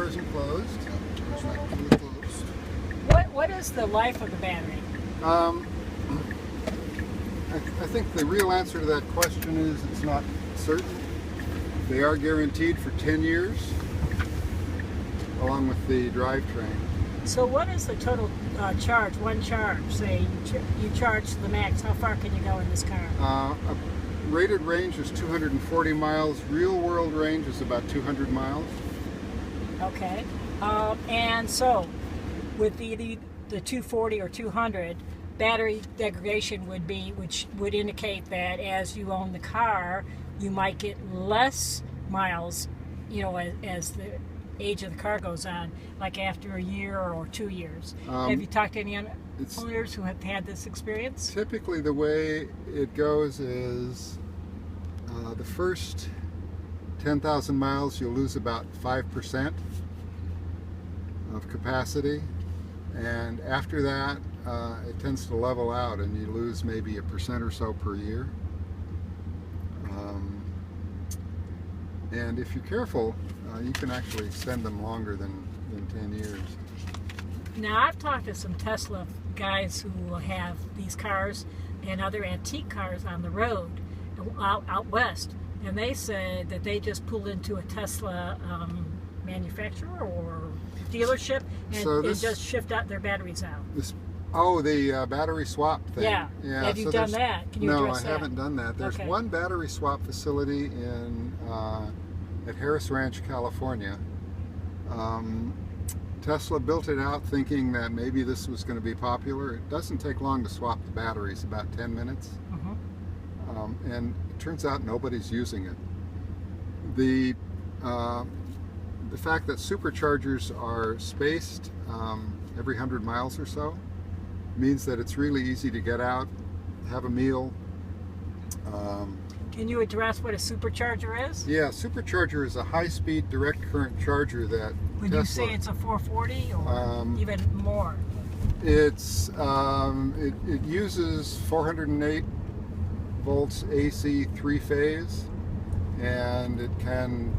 doors and closed. What is the life of the battery? I think the real answer to that question is it's not certain. They are guaranteed for 10 years, along with the drivetrain. So what is the total charge, one charge? Say you charge to the max, how far can you go in this car? A rated range is 240 miles. Real world range is about 200 miles. Okay. And so with the 240 or 200, battery degradation would be, which would indicate that as you own the car, you might get less miles, as the age of the car goes on, like after a year or 2 years. Have you talked to any owners who have had this experience? Typically the way it goes is the first 10,000 miles you'll lose about 5% of capacity, and after that it tends to level out and you lose maybe 1% or so per year. And if you're careful, you can actually extend them longer than 10 years. Now, I've talked to some Tesla guys who have these cars and other antique cars on the road out west, and they said that they just pull into a Tesla manufacturer or dealership and just shift out their batteries out. The battery swap thing. Yeah. Have you done that? Can you address that? No, I haven't done that. There's one battery swap facility at Harris Ranch, California. Tesla built it out thinking that maybe this was going to be popular. It doesn't take long to swap the batteries, about 10 minutes. And it turns out nobody's using it. The fact that superchargers are spaced every 100 miles or so means that it's really easy to get out, have a meal. Can you address what a supercharger is? Yeah, supercharger is a high-speed direct current charger that Would you say it's a 440 or even more? It's it uses 408 volts AC 3-phase, and it can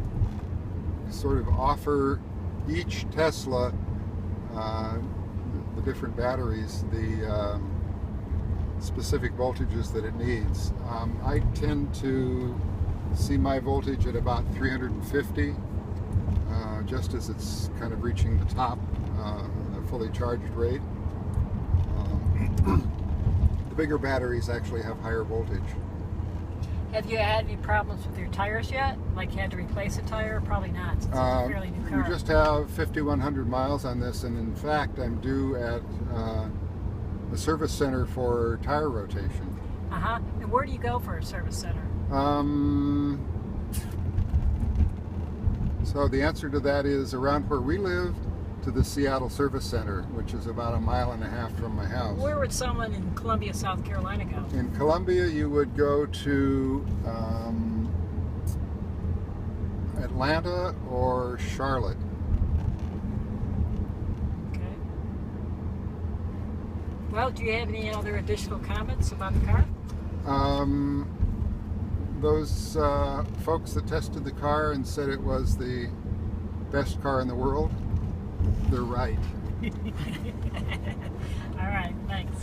sort of offer each Tesla, the different batteries, the specific voltages that it needs. I tend to see my voltage at about 350, just as it's kind of reaching the top, a fully charged rate. The bigger batteries actually have higher voltage. Have you had any problems with your tires yet? Like you had to replace a tire? Probably not, since it's a fairly new car. We just have 5,100 miles on this, and in fact I'm due at the service center for tire rotation. And where do you go for a service center? So the answer to that is around where we live to the Seattle Service Center, which is about 1.5 miles from my house. Where would someone in Columbia, South Carolina go? In Columbia, you would go to Atlanta or Charlotte. Well, do you have any other additional comments about the car? Those folks that tested the car and said it was the best car in the world, they're right. All right, thanks.